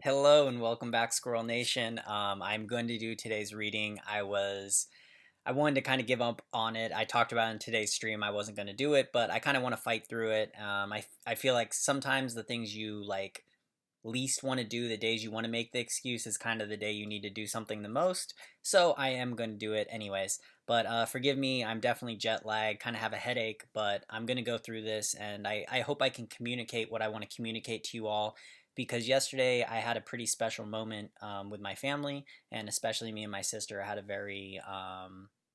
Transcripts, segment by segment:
Hello and welcome back, Squirrel Nation. I'm going to do today's reading. I wanted to kind of give up on it. I talked about in today's stream I wasn't going to do it, but I kind of want to fight through it. I feel like sometimes the things you like least want to do, the days you want to make the excuse, is kind of the day you need to do something the most. So I am going to do it anyways. But forgive me, I'm definitely jet lagged, kind of have a headache, but I'm going to go through this, and I hope I can communicate what I want to communicate to you all. Because yesterday I had a pretty special moment with my family, and especially me and my sister had a very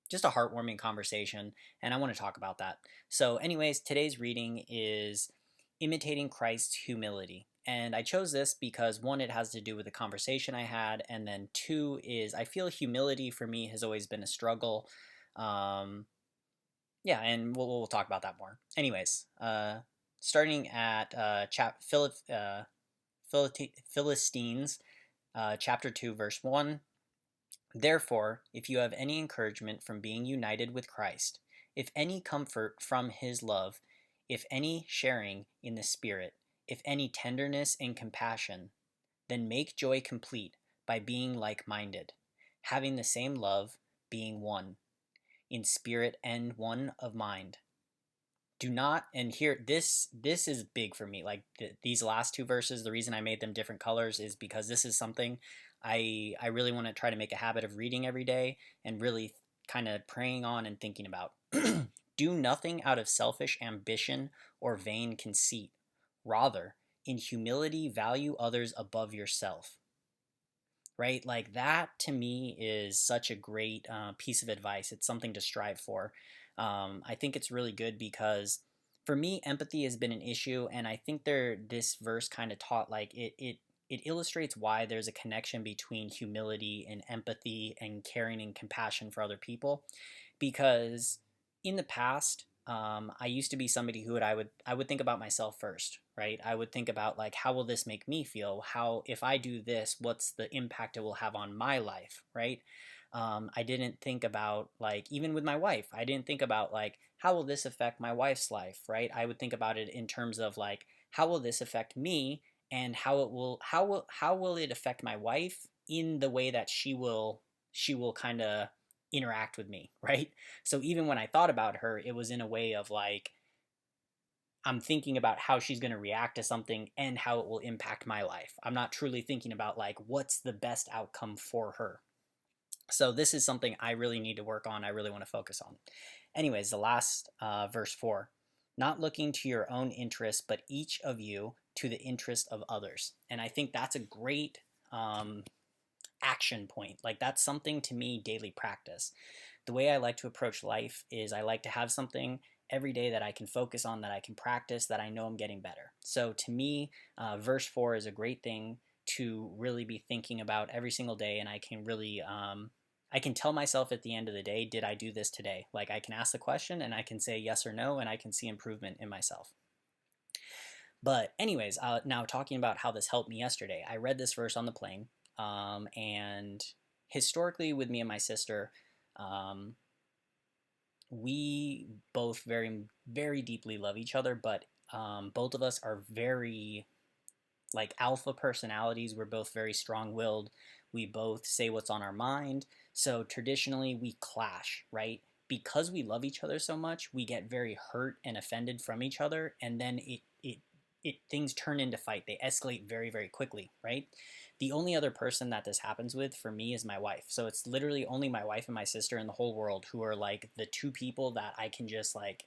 just a heartwarming conversation, and I want to talk about that. So, anyways, today's reading is Imitating Christ's Humility. And I chose this because one, it has to do with the conversation I had, and then two is I feel humility for me has always been a struggle. Um, yeah, and we'll talk about that more. Anyways, starting at Philistines, chapter 2, verse 1. Therefore, if you have any encouragement from being united with Christ, if any comfort from his love, if any sharing in the Spirit, if any tenderness and compassion, then make joy complete by being like minded, having the same love, being one in spirit and one of mind. Do not, and here this is big for me, like these last two verses. The reason I made them different colors is because this is something I really want to try to make a habit of reading every day and really kind of praying on and thinking about. Do nothing out of selfish ambition or vain conceit. Rather, in humility value others above yourself. Right, like that to me is such a great piece of advice. It's something to strive for. I think it's really good because for me empathy has been an issue, and I think this verse kind of taught like it illustrates why there's a connection between humility and empathy and caring and compassion for other people. Because in the past, I used to be somebody who I would think about myself first, right? I would think about like, how will this make me feel? How, if I do this, what's the impact it will have on my life, right? I didn't think about, like, even with my wife, I didn't think about like, how will this affect my wife's life, right? I would think about it in terms of like, how will this affect me, and how will it affect my wife in the way that she will kind of interact with me, right? So even when I thought about her, it was in a way of like, I'm thinking about how she's going to react to something and how it will impact my life. I'm not truly thinking about like what's the best outcome for her. So this is something I really need to work on. I really want to focus on. Anyways, the last verse 4. Not looking to your own interest, but each of you to the interest of others. And I think that's a great action point. Like, that's something to me daily practice. The way I like to approach life is I like to have something every day that I can focus on, that I can practice, that I know I'm getting better. So to me, verse 4 is a great thing to really be thinking about every single day, and I can really I can tell myself at the end of the day, did I do this today? Like, I can ask the question and I can say yes or no, and I can see improvement in myself. But anyways, now talking about how this helped me yesterday, I read this verse on the plane, and historically with me and my sister, um, we both very very deeply love each other, but both of us are very like alpha personalities. We're both very strong-willed. We both say what's on our mind. So traditionally we clash, right? Because we love each other so much, we get very hurt and offended from each other, and then it things turn into fight. They escalate very very quickly, right? The only other person that this happens with for me is my wife. So it's literally only my wife and my sister in the whole world who are like the two people that I can just like,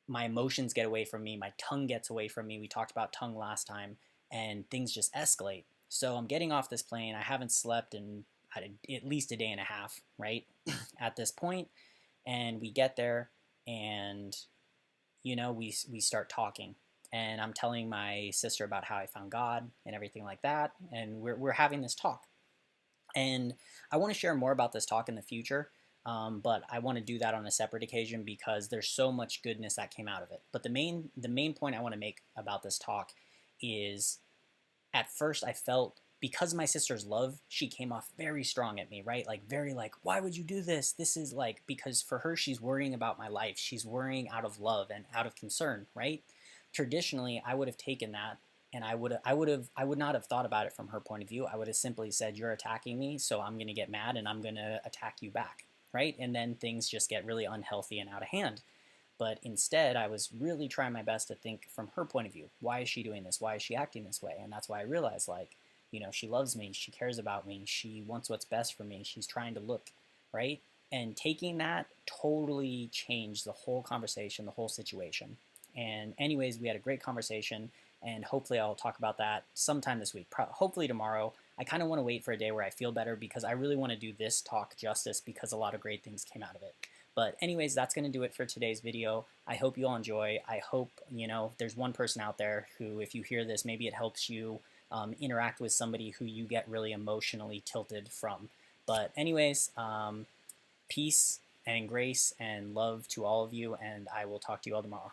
my emotions get away from me, my tongue gets away from me. We talked about tongue last time, and things just escalate. So I'm getting off this plane. I haven't slept in at least a day and a half, right? At this point, and we get there, and we start talking, and I'm telling my sister about how I found God and everything like that, and we're having this talk, and I want to share more about this talk in the future. But I want to do that on a separate occasion because there's so much goodness that came out of it. But the main point I want to make about this talk is, at first I felt, because of my sister's love, she came off very strong at me, right? Like, very like, why would you do this? This is like, because for her, she's worrying about my life. She's worrying out of love and out of concern, right? Traditionally, I would have taken that And I would not have thought about it from her point of view. I would have simply said, "You're attacking me, so I'm going to get mad and I'm going to attack you back," right? And then things just get really unhealthy and out of hand. But instead, I was really trying my best to think from her point of view. Why is she doing this? Why is she acting this way? And that's why I realized, like, she loves me. She cares about me. She wants what's best for me. She's trying to look, right? And taking that totally changed the whole conversation, the whole situation. And anyways, we had a great conversation, and hopefully I'll talk about that sometime this week. Hopefully tomorrow. I kind of want to wait for a day where I feel better because I really want to do this talk justice because a lot of great things came out of it. But anyways, that's going to do it for today's video. I hope you all enjoy. I hope, there's one person out there who, if you hear this, maybe it helps you interact with somebody who you get really emotionally tilted from. But anyways, peace and grace and love to all of you, and I will talk to you all tomorrow.